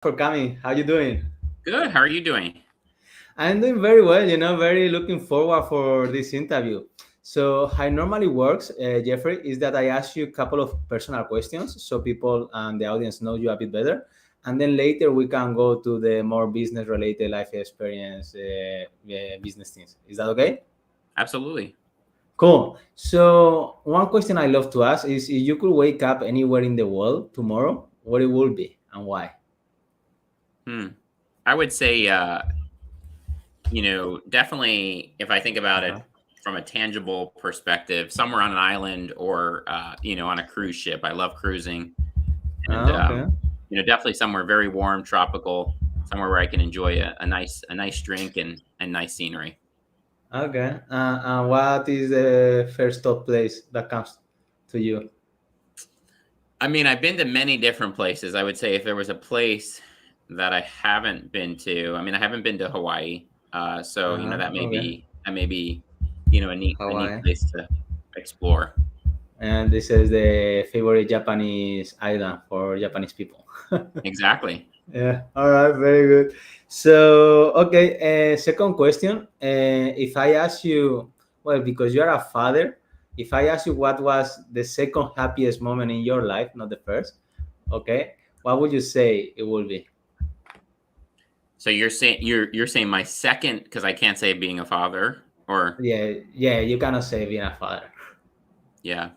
for coming. How you doing? Good. How are you doing? I'm doing very well. Very looking forward for this interview. So, how it normally works, Jeffrey, is that I ask you a couple of personal questions so people and the audience know you a bit better, and then later we can go to the more business-related life experience, business things. Is that okay? Absolutely. Cool. So, one question I love to ask is if you could wake up anywhere in the world tomorrow, what it would be and why? Hmm. I would say, definitely if I think about it Uh-huh. from a tangible perspective, somewhere on an island or, on a cruise ship. I love cruising and, Okay. definitely somewhere very warm, tropical, somewhere where I can enjoy a nice drink and nice scenery. Okay. And what is the first top place that comes to you? I mean, I've been to many different places. I would say if there was a place that I haven't been to, I mean, I haven't been to Hawaii. So, that may Okay. be, a neat Hawaii. place to explore. And this is the favorite Japanese island for Japanese people. Exactly. Yeah. All right. Very good. So, okay. Second question. If I ask you, well, because you are a father, if I ask you what was the second happiest moment in your life, not the first, okay, what would you say it will be? So you're saying my second, because I can't say being a father, or Yeah. Yeah. You cannot say being a father. yeah.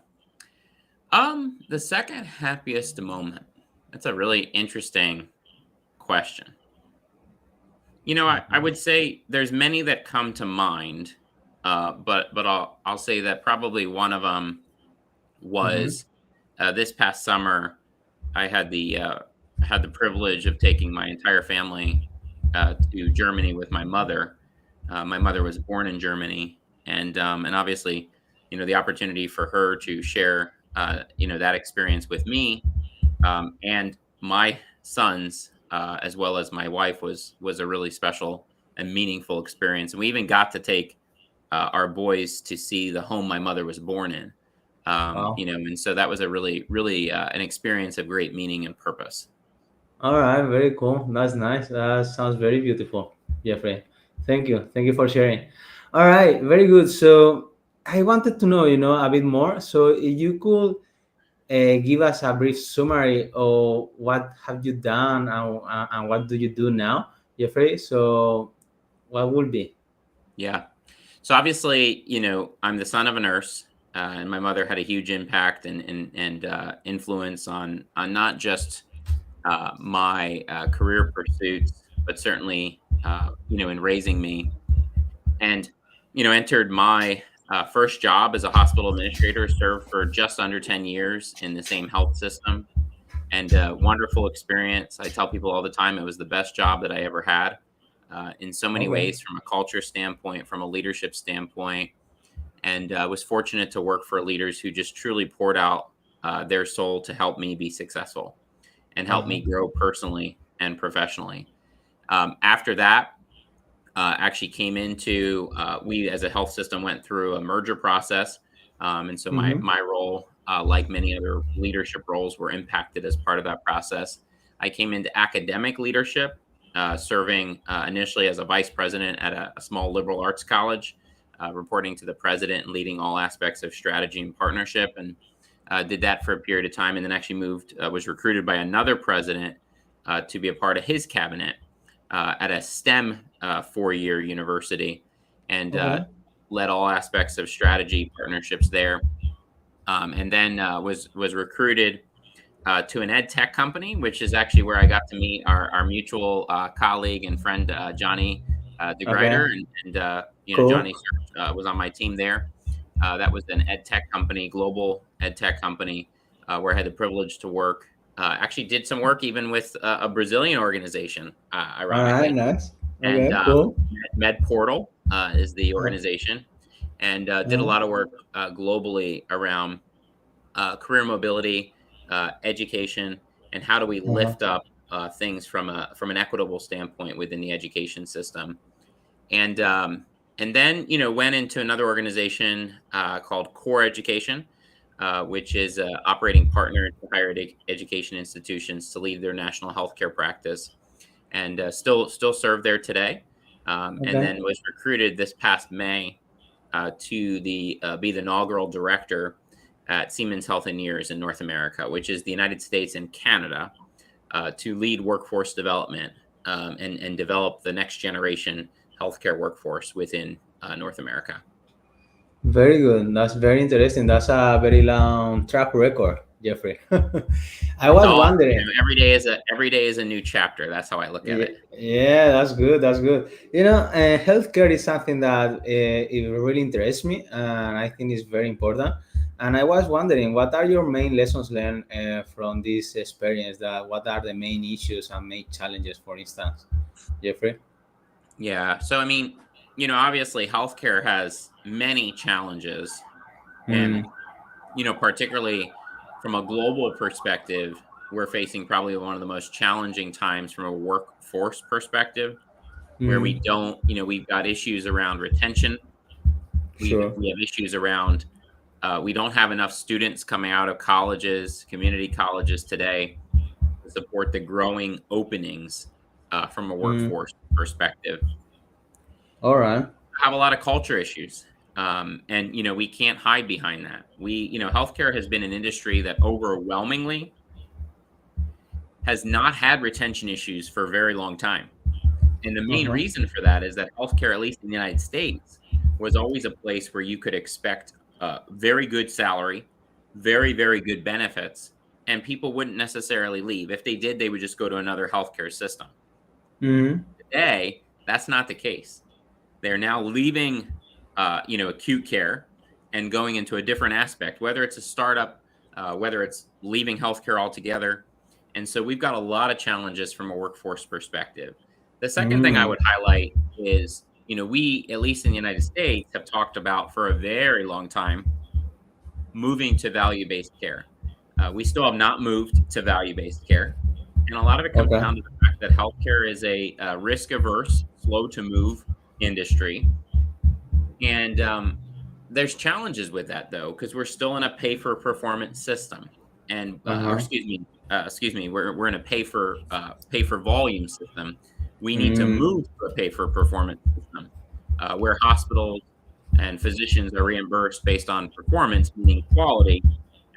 The second happiest moment. That's a really interesting question. I Mhm. would say there's many that come to mind, but I'll say that probably one of them Mhm. was this past summer. I had the privilege of taking my entire family to Germany with my mother. My mother was born in Germany, and obviously, the opportunity for her to share that experience with me and my sons, as well as my wife, was a really special and meaningful experience. And we even got to take our boys to see the home my mother was born in. Wow. And so that was a really, really an experience of great meaning and purpose. All right, very cool. That's nice. That sounds very beautiful, Jeffrey. Thank you. Thank you for sharing. All right, very good. So I wanted to know, a bit more. So if you could give us a brief summary of what have you done and what do you do now, Jeffrey? So what would be? Yeah. So obviously, I'm the son of a nurse, and my mother had a huge impact and influence on not just my career pursuits, but certainly, in raising me. And entered my first job as a hospital administrator. Served for just under 10 years in the same health system, and wonderful experience. I tell people all the time it was the best job that I ever had, in so many Okay. ways, from a culture standpoint, from a leadership standpoint, and was fortunate to work for leaders who just truly poured out their soul to help me be successful and help Uh-huh. me grow personally and professionally. After that, actually came into we as a health system went through a merger process, and so my Mm-hmm. my role, like many other leadership roles, were impacted as part of that process. I came into academic leadership, serving initially as a vice president at a small liberal arts college, reporting to the president and leading all aspects of strategy and partnership, and did that for a period of time, and then actually was recruited by another president to be a part of his cabinet at a STEM 4-year university, and Okay. led all aspects of strategy partnerships there. And then was recruited to an ed tech company, which is actually where I got to meet our mutual colleague and friend Johnny Okay. DeGrider, and Cool. Johnny was on my team there. That was an ed tech company, global ed tech company, where I had the privilege to work. Actually, did some work even with a Brazilian organization, All right, ironically, nice. and Okay, cool. Med Portal is the organization, and did a Uh-huh. lot of work globally around career mobility, education, and how do we Uh-huh. lift up things from an equitable standpoint within the education system. And then went into another organization called Core Education, which is an operating partner to higher education institutions to lead their national healthcare practice, and still serve there today. And Okay. then was recruited this past May to be the inaugural director at Siemens Healthineers in North America, which is the United States and Canada, to lead workforce development and develop the next generation healthcare workforce within North America. Very good. That's very interesting. That's a very long track record, Jeffrey. I It's was all, wondering. every day is a new chapter. That's how I look at it. Yeah, that's good. That's good. Healthcare is something that it really interests me, and I think it's very important. And I was wondering, what are your main lessons learned from this experience? That what are the main issues and main challenges, for instance, Jeffrey? Yeah. So I mean, obviously healthcare has many challenges, and Mm, particularly from a global perspective, we're facing probably one of the most challenging times from a workforce perspective, where we mm, don't, we've got issues around retention. sure. We have issues around we don't have enough students coming out of colleges, community colleges today to support the growing openings from a Mm, workforce perspective. all right. Have a lot of culture issues. And we can't hide behind that. Healthcare has been an industry that overwhelmingly has not had retention issues for a very long time. And the main Uh-huh. reason for that is that healthcare, at least in the United States, was always a place where you could expect a very good salary, very, very good benefits, and people wouldn't necessarily leave. If they did, they would just go to another healthcare system. Mm, Today, that's not the case. They're now leaving, acute care and going into a different aspect, whether it's a startup, whether it's leaving healthcare altogether. And so we've got a lot of challenges from a workforce perspective. The second thing I mm, would highlight is, we, at least in the United States, have talked about for a very long time moving to value based care. We still have not moved to value based care. And a lot of it comes okay. down to the fact that healthcare is a risk averse, slow to move industry. And there's challenges with that though, because we're still in a pay for performance system, and or Uh-huh. excuse me, we're in a pay for volume system. We need to Mm, move to a pay for performance system, where hospitals and physicians are reimbursed based on performance, meaning quality,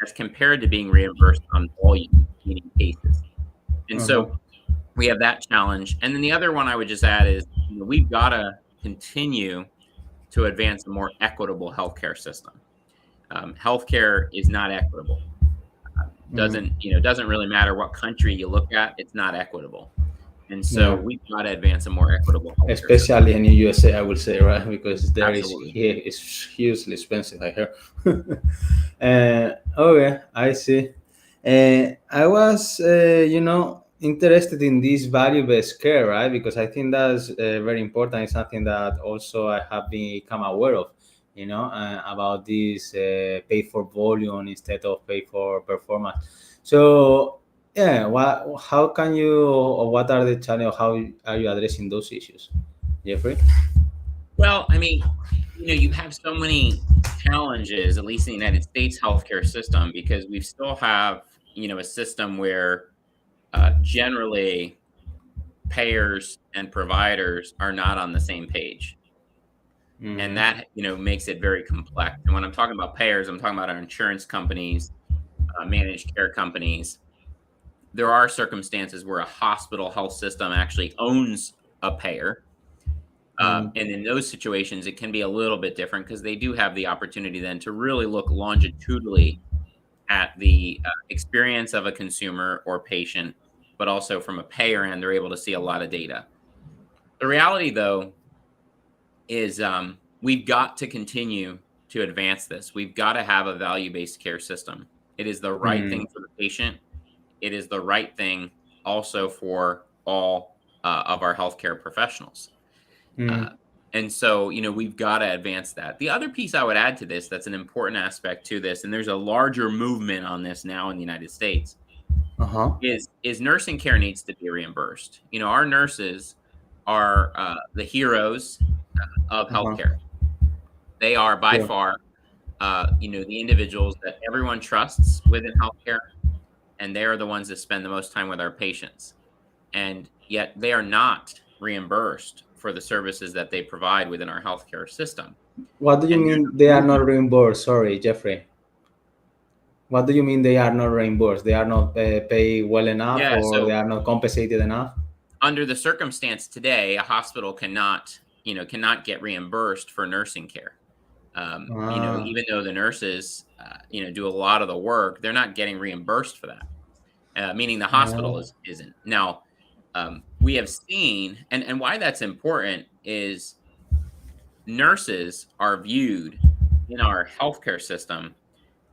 as compared to being reimbursed on volume, meaning cases. And uh-huh. so we have that challenge. And then the other one I would just add is, we've got to continue to advance a more equitable healthcare system. Healthcare is not equitable. Mm, Doesn't really matter what country you look at. It's not equitable, and so yeah. we've got to advance a more equitable healthcare system. Especially in the USA, I would say, right? Because there is Absolutely. here is hugely expensive, I hear. Okay, I see. I was, interested in this value-based care, right? Because I think that's very important. It's something that also I have become aware of, about this pay for volume instead of pay for performance. So, yeah, how can you, or what are the challenges? How are you addressing those issues, Jeffrey? Well, I mean, you have so many challenges, at least in the United States healthcare system, because we still have, a system where generally payers and providers are not on the same page. And Mm-hmm. that, makes it very complex. And when I'm talking about payers, I'm talking about our insurance companies, managed care companies. There are circumstances where a hospital health system actually owns a payer. And in those situations, it can be a little bit different because they do have the opportunity then to really look longitudinally at the experience of a consumer or patient, but also from a payer end, they're able to see a lot of data. The reality, though, is we've got to continue to advance this. We've got to have a value based care system. It is the right Mm-hmm. thing for the patient. It is the right thing also for all of our healthcare professionals. Uh, and so, we've got to advance that. The other piece I would add to this that's an important aspect to this, and there's a larger movement on this now in the United States, Uh-huh. is nursing care needs to be reimbursed. Our nurses are the heroes of Uh-huh. healthcare. They are by Sure. far the individuals that everyone trusts within healthcare, and they are the ones that spend the most time with our patients. And yet they are not reimbursed for the services that they provide within our healthcare system. What do you And there's mean they a are movement. not reimbursed? Sorry, Jeffrey. What do you mean they are not reimbursed? They are not paid well enough, Yeah. or they So are not compensated enough? under the circumstance today, a hospital cannot get reimbursed for nursing care. Ah, Even though the nurses, do a lot of the work, they're not getting reimbursed for that. Meaning the hospital oh, isn't. Now, we have seen, and why that's important is nurses are viewed in our healthcare system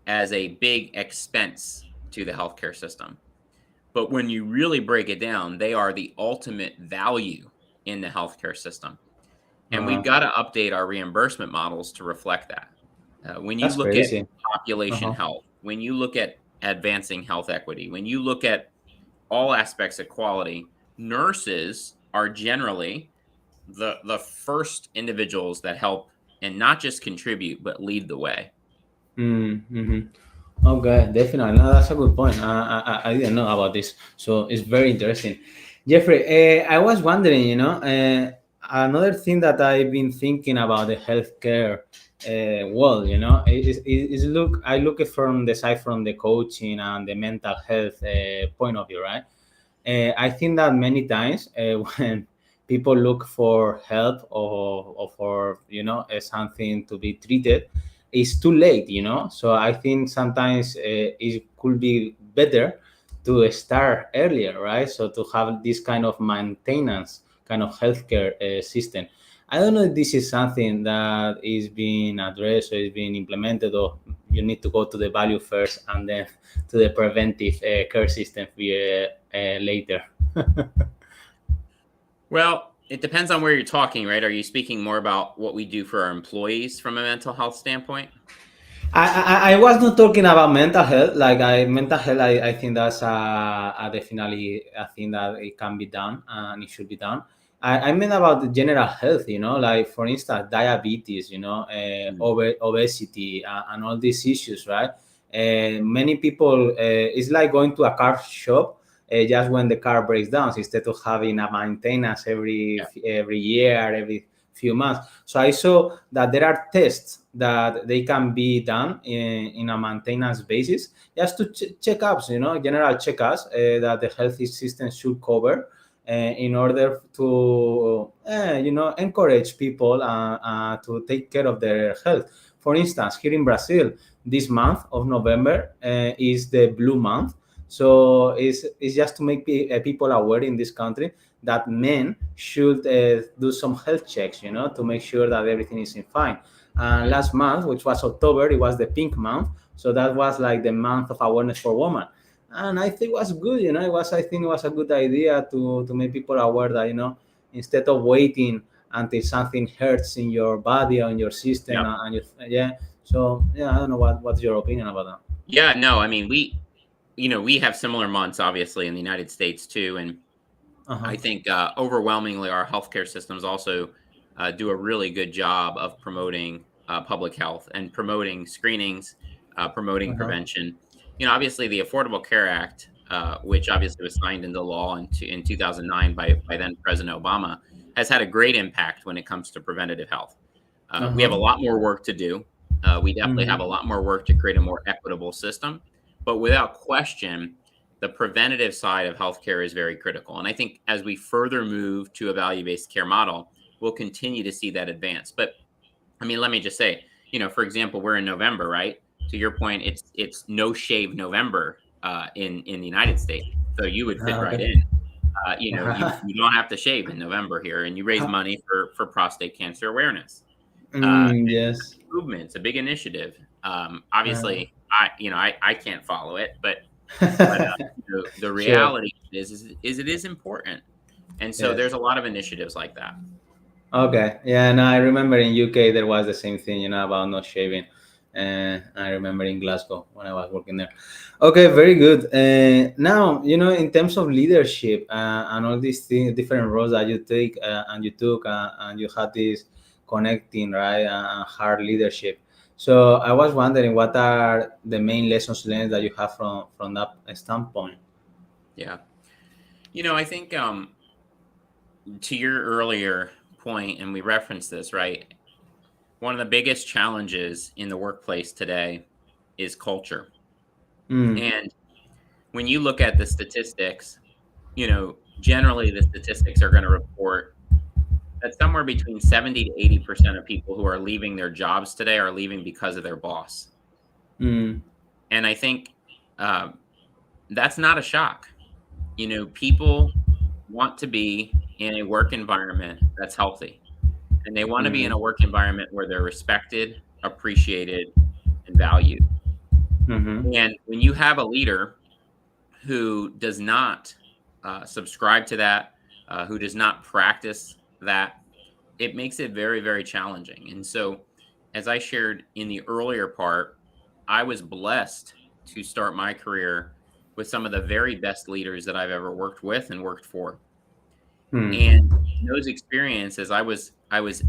as a big expense to the healthcare system. But when you really break it down, they are the ultimate value in the healthcare system. And we've uh, got to update our reimbursement models to reflect that. When you that's look at crazy. population Uh-huh. health, when you look at advancing health equity, when you look at all aspects of quality, nurses are generally the first individuals that help and not just contribute but lead the way. Mm-hmm. Okay, definitely. No, that's a good point. I didn't know about this, so it's very interesting. Jeffrey, I was wondering, another thing that I've been thinking about the healthcare world, I look at from the side from the coaching and the mental health point of view, right? I think that many times when people look for help or for something to be treated, it's too late. So I think sometimes it could be better to start earlier, right? So to have this kind of maintenance kind of healthcare system. I don't know if this is something that is being addressed or is being implemented, or you need to go to the value first and then to the preventive care system later. Well, it depends on where you're talking, right? Are you speaking more about what we do for our employees from a mental health standpoint? I was not talking about mental health. Mental health, I think that's a definitely a thing that it can be done and it should be done. I meant about the general health, like for instance, diabetes, Mm. obesity, and all these issues, right? Many people, it's like going to a car shop just when the car breaks down, instead of having a maintenance Yeah. every year, every few months. So I saw that there are tests that they can be done in a maintenance basis, just to checkups, general checkups that the health system should cover in order to, encourage people to take care of their health. For instance, here in Brazil, this month of November is the blue month. So it's just to make people aware in this country that men should do some health checks, to make sure that everything is in fine. And Right. last month, which was October, it was the pink month. So that was like the month of awareness for women. And I think it was good, I think it was a good idea to make people aware that, instead of waiting until something hurts in your body or in your system Yep. and yeah. So yeah, I don't know what's your opinion about that. Yeah. No, I mean, we have similar months, obviously, in the United States too, and Uh-huh. I think overwhelmingly our healthcare systems also do a really good job of promoting public health and promoting screenings, promoting Uh-huh. prevention. Obviously, the Affordable Care Act, which obviously was signed into law in 2009 by then President Obama, has had a great impact when it comes to preventative health. We have a Uh-huh. lot more work to do. We definitely have a Mm-hmm. lot more work to create a more equitable system, but without question, the preventative side of healthcare is very critical. And I think as we further move to a value-based care model, we'll continue to see that advance. But I mean, let me just say, for example, we're in November, right? To your point, it's no shave November in the United States, so you would fit Ah, right okay. in. You don't have to shave in November here, and you raise money for prostate cancer awareness. Yes. Movement, it's a big initiative. Uh, Obviously, I can't follow it, but the sure. reality is it is important, and so Yes. there's a lot of initiatives like that. Okay. Yeah, no, I remember in UK there was the same thing, about not shaving. I remember in Glasgow when I was working there. Okay, very good. Now, in terms of leadership and all these things, different roles that you take and you took and you had this connecting, right, and hard leadership. So I was wondering, what are the main lessons learned that you have from that standpoint? Yeah. I think to your earlier point, and we referenced this, right? One of the biggest challenges in the workplace today is culture. Mm, And when you look at the statistics, generally the statistics are going to report that somewhere between 70 to 80% of people who are leaving their jobs today are leaving because of their boss. mm, And I think uh, that's not a shock. People want to be in a work environment that's healthy, and they want to be in mm, a work environment where they're respected, appreciated, and valued. mm-hmm, And when you have a leader who does not subscribe to that, who does not practice that, it makes it very, very challenging. And so, as I shared in the earlier part, I was blessed to start my career with some of the very best leaders that I've ever worked with and worked for. mm, And in those experiences, I was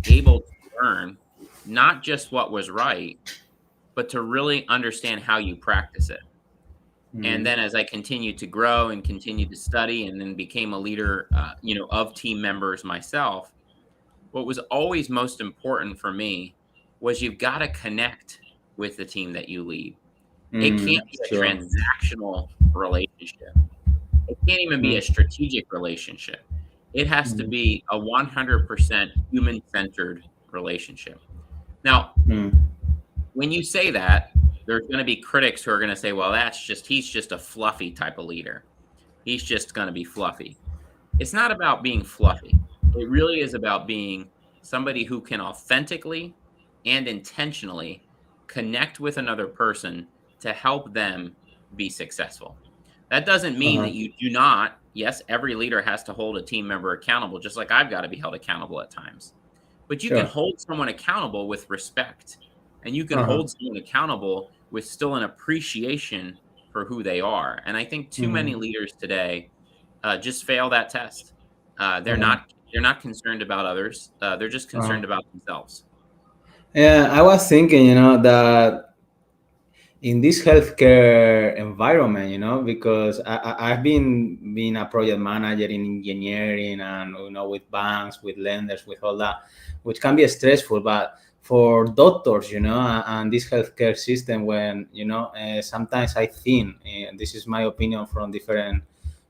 able to learn not just what was right, but to really understand how you practice it. And mm, then as I continued to grow and continued to study and then became a leader, of team members myself, what was always most important for me was you've got to connect with the team that you lead. It mm, can't be a sure. transactional relationship. It can't even be Mm, a strategic relationship. It has to mm, be a 100% human centered relationship. Now, mm, when you say that, there's going to be critics who are going to say, well, he's just a fluffy type of leader. He's just going to be fluffy. It's not about being fluffy. It really is about being somebody who can authentically and intentionally connect with another person to help them be successful. That doesn't mean uh-huh, that you do not, yes, every leader has to hold a team member accountable, just like I've got to be held accountable at times. But you can sure. hold someone accountable with respect, and you can Uh-huh, hold someone accountable with still an appreciation for who they are. And I think too many mm, leaders today just fail that test. They're uh-huh, not concerned about others. They're just uh-huh. concerned about themselves. Yeah, I was thinking, that in this healthcare environment, because I've been a project manager in engineering, and with banks, with lenders, with all that, which can be stressful. But for doctors, and this healthcare system, when sometimes I think, and this is my opinion from different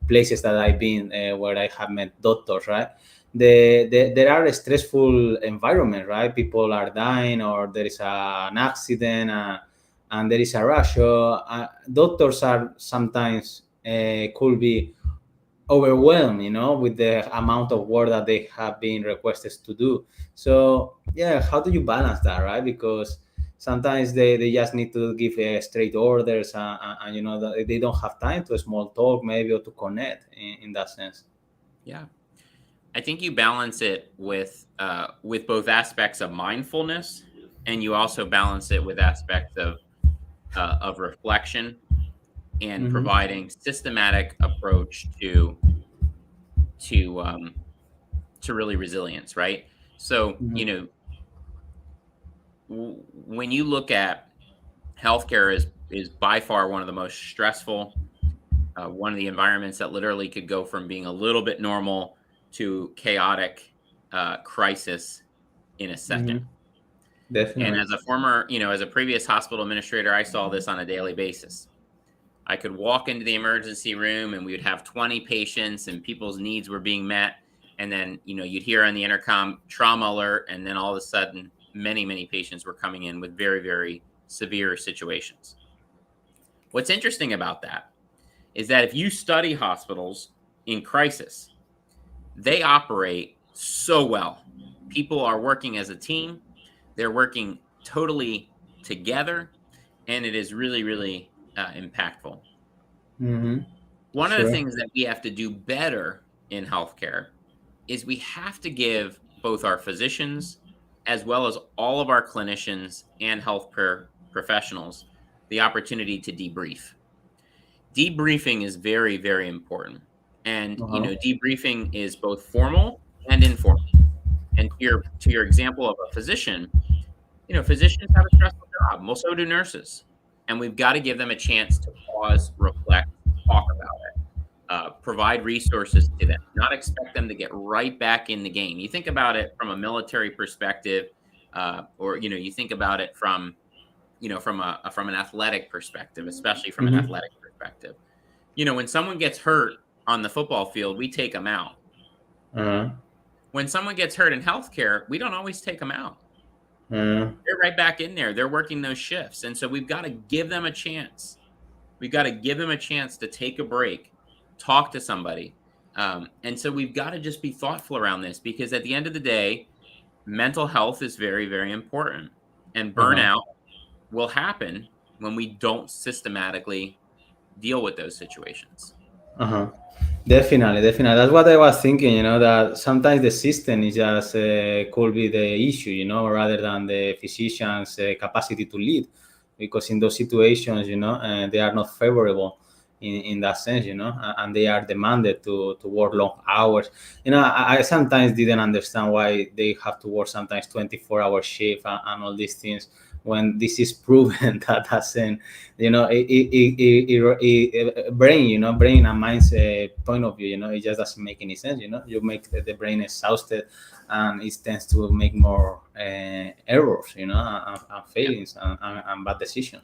places that I've been, where I have met doctors, right? There are a stressful environment, right? People are dying, or there is an accident, and there is a rush. So doctors are sometimes, could be overwhelmed, with the amount of work that they have been requested to do. So yeah, how do you balance that, right? Because sometimes they just need to give straight orders, and they don't have time to small talk, maybe, or to connect in that sense. Yeah, I think you balance it with both aspects of mindfulness, and you also balance it with aspects of reflection and Mm-hmm. providing systematic approach to to really resilience. Right. So Mm-hmm. when you look at healthcare is by far one of the most stressful, one of the environments that literally could go from being a little bit normal to chaotic crisis in a second. Mm-hmm. And Definitely. as a former, as a previous hospital administrator, I saw this on a daily basis. I could walk into the emergency room and we would have 20 patients and people's needs were being met. And then, you'd hear on the intercom trauma alert. And then all of a sudden, many, many patients were coming in with very, very severe situations. What's interesting about that is that if you study hospitals in crisis, they operate so well. People are working as a team, they're working totally together, and it is really, really impactful. Mm-hmm. One of the Sure. things that we have to do better in healthcare is we have to give both our physicians as well as all of our clinicians and healthcare professionals the opportunity to debrief. Debriefing is very, very important. And Uh-huh. debriefing is both formal and informal. And to your example of a physician, physicians have a stressful job. Well, so do nurses. And we've got to give them a chance to pause, reflect, talk about it, provide resources to them, not expect them to get right back in the game. You think about it from a military perspective, or, you think about it from, from an athletic perspective, especially from an Hmm. athletic perspective. When someone gets hurt on the football field, we take them out. Uh, When someone gets hurt in healthcare, we don't always take them out. uh, They're right back in there. They're working those shifts. And so we've got to give them a chance. We've got to give them a chance to take a break, talk to somebody. And so we've got to just be thoughtful around this, because at the end of the day, mental health is very, very important. And uh-huh. burnout will happen when we don't systematically deal with those situations. Uh-huh. Definitely, definitely. That's what I was thinking, that sometimes the system is just could be the issue, rather than the physician's capacity to lead. Because in those situations, they are not favorable in that sense, and they are demanded to work long hours. I sometimes didn't understand why they have to work sometimes 24-hour shift and all these things, when this is proven that doesn't, brain, brain and mind's point of view, it just doesn't make any sense. You make the brain exhausted, and it tends to make more errors, and Yeah. failings, and bad decisions.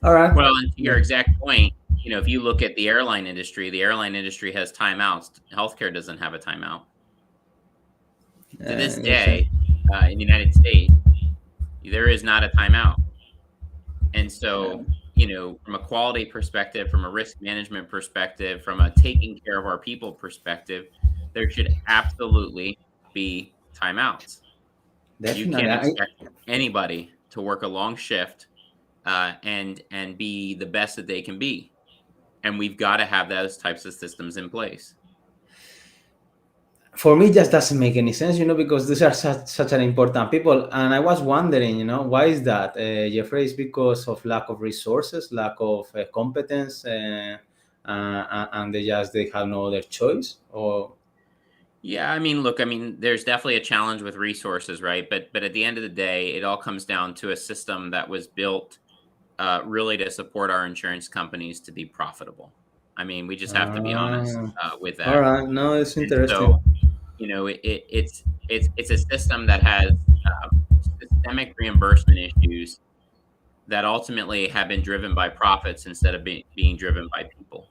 All right. Well, and to Yeah. your exact point, if you look at the airline industry has timeouts. Healthcare doesn't have a timeout. To this Makes sense. day, in the United States, there is not a timeout. And Yeah. so, from a quality perspective, from a risk management perspective, from a taking care of our people perspective, there should absolutely be timeouts. You Definitely. can't expect anybody to work a long shift, and be the best that they can be. And we've got to have those types of systems in place. For me, it just doesn't make any sense, because these are such an important people. And I was wondering, why is that? Jeffrey, is because of lack of resources, lack of competence, and they have no other choice, or Yeah, I mean, look, I mean, there's definitely a challenge with resources, right? But at the end of the day, it all comes down to a system that was built, really to support our insurance companies to be profitable. I mean, we just have to be honest, uh, with all that. right, no, it's And interesting. so, it's a system that has, systemic reimbursement issues that ultimately have been driven by profits instead of being driven by people.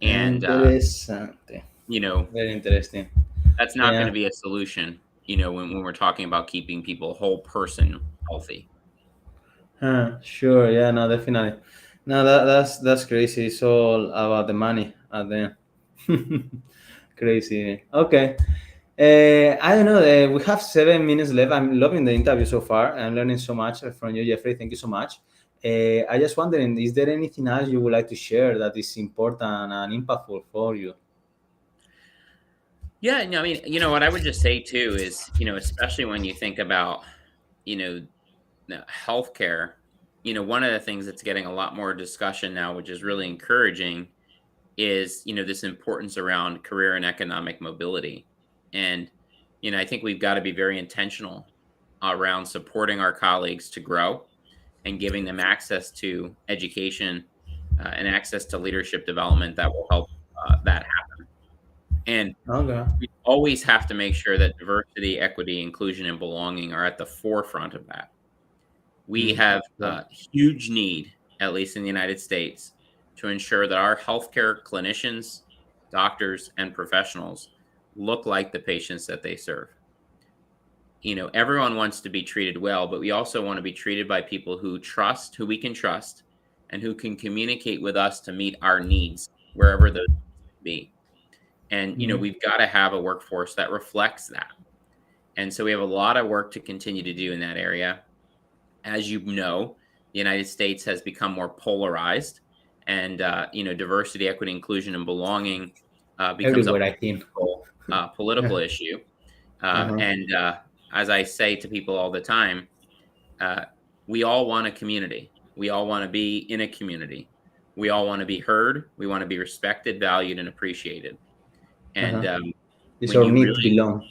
And, Interesante. you know, Very interesting. that's not going Yeah. to be a solution, when we're talking about keeping people whole person healthy. Sure. Yeah. No. Definitely. No. That's crazy. It's all about the money at the end. Crazy. Okay. I don't know. We have 7 minutes left. I'm loving the interview so far. I'm learning so much from you, Jeffrey. Thank you so much. I just wondering, is there anything else you would like to share that is important and impactful for you? Yeah, no, I mean, what I would just say too is, especially when you think about, you know, healthcare, one of the things that's getting a lot more discussion now, which is really encouraging, is, this importance around career and economic mobility. And, I think we've got to be very intentional around supporting our colleagues to grow and giving them access to education, and access to leadership development that will help, that happen. And Okay. we always have to make sure that diversity, equity, inclusion, and belonging are at the forefront of that. We have Sure. a huge need, at least in the United States, to ensure that our healthcare clinicians, doctors, and professionals look like the patients that they serve. Everyone wants to be treated well, but we also want to be treated by people who we can trust, and who can communicate with us to meet our needs wherever those be. And, Mhm. we've got to have a workforce that reflects that. And so we have a lot of work to continue to do in that area. As you know, the United States has become more polarized, and, diversity, equity, inclusion, and belonging, becomes a Everywhere, I think. political issue. Uh-huh. And as I say to people all the time, uh, we all want a community. We all want to be in a community. We all want to be heard. We want to be respected, valued, and appreciated. And Uh-huh. It's when our you need to really belong.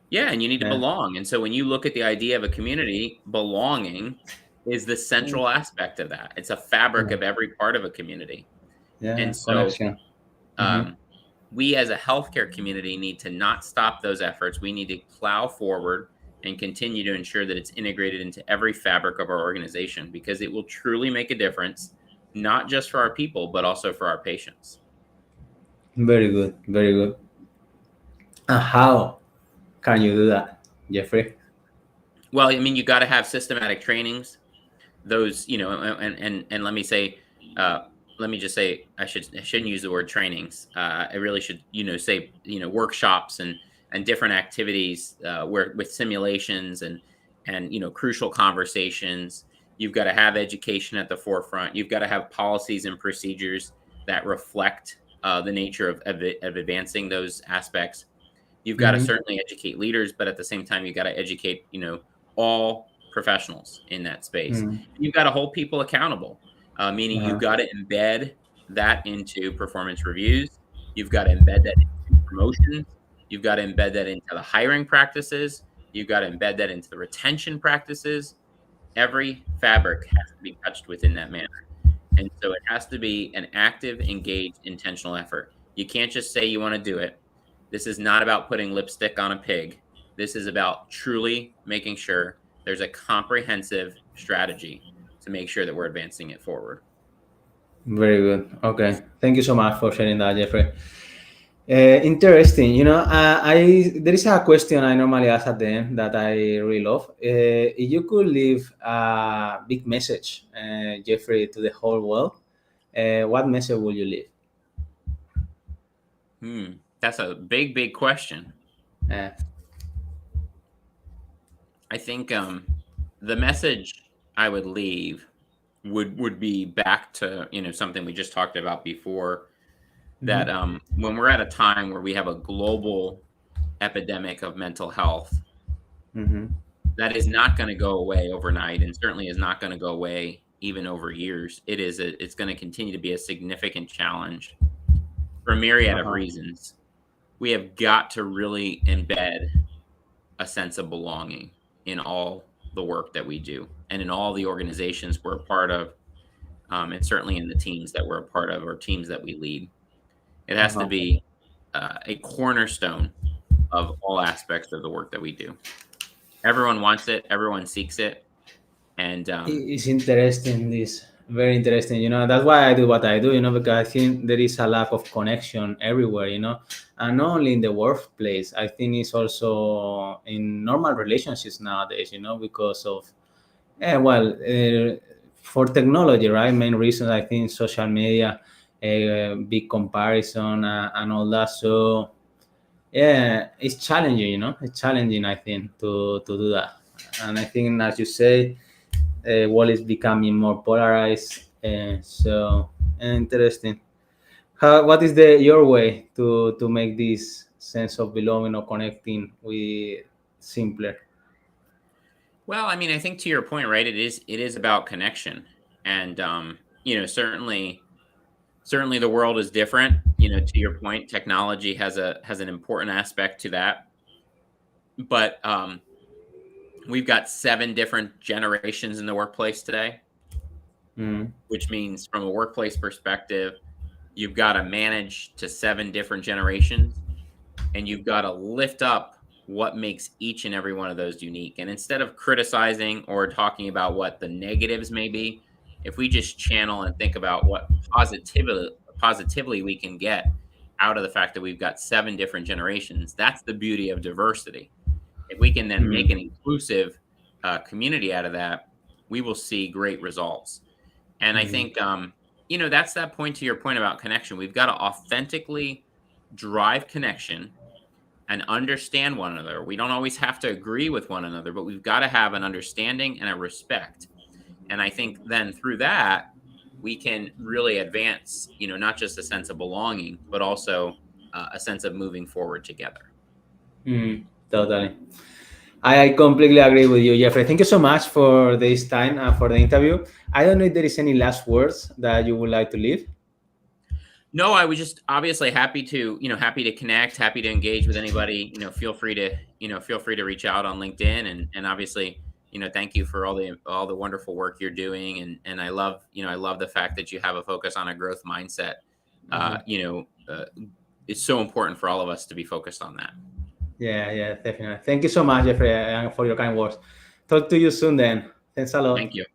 Yeah, and you need to Yeah. belong. And so when you look at the idea of a community, belonging is the Yeah. central aspect of that. It's a fabric Yeah. of every part of a community. Yeah. And so Connection. Mm-hmm. um, we as a healthcare community need to not stop those efforts. We need to plow forward and continue to ensure that it's integrated into every fabric of our organization because it will truly make a difference, not just for our people, but also for our patients. Very good. Very good. And how can you do that, Jeffrey? Well, I mean, you got to have systematic trainings. Those, and let me say, uh, let me just say, I shouldn't use the word trainings. I really should, say, workshops and different activities where with simulations and crucial conversations. You've got to have education at the forefront. You've got to have policies and procedures that reflect the nature of advancing those aspects. You've got to Mm-hmm. certainly educate leaders, but at the same time, you've got to educate, all professionals in that space. Mm-hmm. You've got to hold people accountable, meaning you've Uh-huh. got to embed that into performance reviews. You've got to embed that into promotions. You've got to embed that into the hiring practices. You've got to embed that into the retention practices. Every fabric has to be touched within that manner. And so it has to be an active, engaged, intentional effort. You can't just say you want to do it. This is not about putting lipstick on a pig. This is about truly making sure there's a comprehensive strategy to make sure that we're advancing it forward. Very good. Okay. Thank you so much for sharing that, Jeffrey. Interesting. I there is a question I normally ask at the end that I really love. If you could leave a big message, Jeffrey, to the whole world, what message will you leave? That's a big, big question. Uh, I think the message I would leave would be back to something we just talked about before, mhm, that when we're at a time where we have a global epidemic of mental health, mhm, that is not going to go away overnight, and certainly is not going to go away even over years. It's going to continue to be a significant challenge for a myriad of uh-huh, reasons. We have got to really embed a sense of belonging in all the work that we do and in all the organizations we're a part of, and certainly in the teams that we're a part of or teams that we lead. It has to uh-huh. be a cornerstone of all aspects of the work that we do. Everyone wants it, everyone seeks it, and It's interesting. This very interesting. That's why I do what I do. Because I think there is a lack of connection everywhere. And not only in the workplace. I think it's also in normal relationships nowadays. Because of for technology, right? Main reasons I think social media, big comparison, and all that. So yeah, it's challenging. It's challenging. I think to do that, and I think as you say, world is becoming more polarized. So interesting. What is the your way to make this sense of belonging or connecting with simpler? well, I mean, I think to your point, right? It is about connection, and certainly the world is different. To your point, technology has an important aspect to that, but we've got 7 different generations in the workplace today, Mm, which means from a workplace perspective, you've got to manage to 7 different generations, and you've got to lift up what makes each and every one of those unique. And instead of criticizing or talking about what the negatives may be, if we just channel and think about what positively we can get out of the fact that we've got 7 different generations, that's the beauty of diversity. If we can then make mm, an inclusive community out of that, we will see great results. And I mm, think that's that point to your point about connection. We've got to authentically drive connection and understand one another. We don't always have to agree with one another, but we've got to have an understanding and a respect. And I think then through that, we can really advance, not just a sense of belonging, but also a sense of moving forward together. totally. I completely agree with you, Jeffrey. Thank you so much for this time for the interview. I don't know if there is any last words that you would like to leave. No, I was just obviously happy to, happy to connect, happy to engage with anybody. Feel free to reach out on LinkedIn, and obviously, thank you for all the wonderful work you're doing, and I love the fact that you have a focus on a growth mindset. Uh, Mhm. you know, uh, it's so important for all of us to be focused on that. Yeah, yeah, definitely. Thank you so much, Jeffrey, for your kind words. Talk to you soon then. Thanks a Thank lot. you.